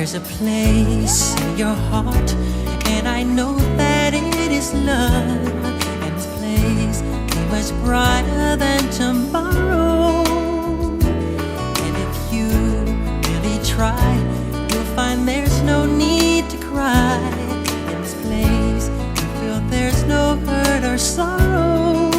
There's a place in your heart, and I know that it is love. And this place be much brighter than tomorrow. And if you really try, you'll find there's no need to cry. In this place, you feel there's no hurt or sorrow.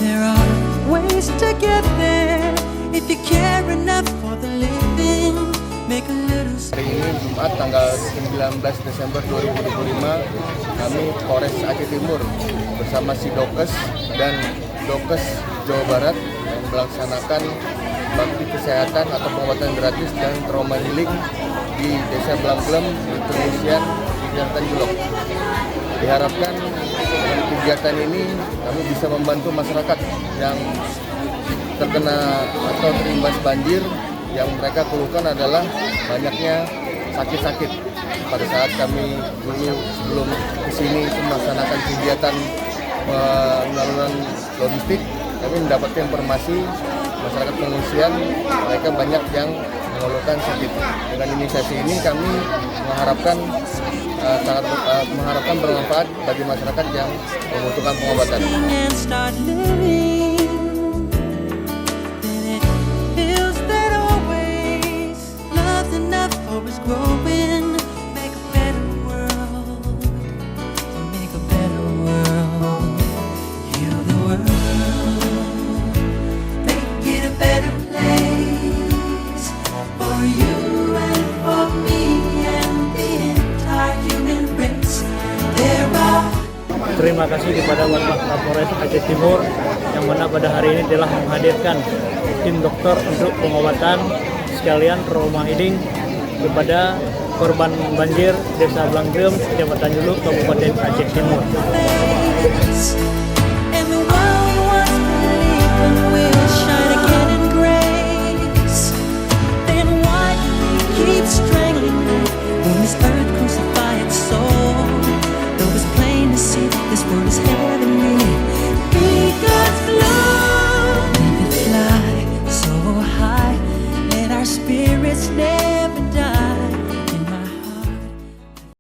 There are ways to get there if you care enough for the living. Make a little Hari ini Jumat tanggal 19 Desember 2025 kami Polres Aceh Timur bersama Sidokes dan Dokes Jawa Barat yang melaksanakan bakti kesehatan atau pengobatan gratis dan trauma healing di Desa Blangglem di Pengungsian Kecamatan Julok. Diharapkan dengan kegiatan ini kami bisa membantu masyarakat yang terkena atau terimbas banjir. Yang mereka keluhkan adalah banyaknya sakit-sakit. Pada saat kami dulu sebelum kesini melaksanakan kegiatan penyaluran logistik, kami mendapatkan informasi masyarakat pengungsian mereka banyak yang mengeluhkan sakit. Dengan inisiasi ini kami mengharapkan bermanfaat bagi masyarakat yang membutuhkan pengobatan. Always growing, make a better world, to make a better world, heal the world, make it a better place, for you and for me and the entire human race. There are. Terima kasih kepada Bapak Kapolres Aceh Timur yang mana pada hari ini telah menghadirkan tim dokter untuk pengobatan sekalian trauma healing kepada korban banjir Desa Blangglem, Kecamatan Julok, Kabupaten Aceh Timur.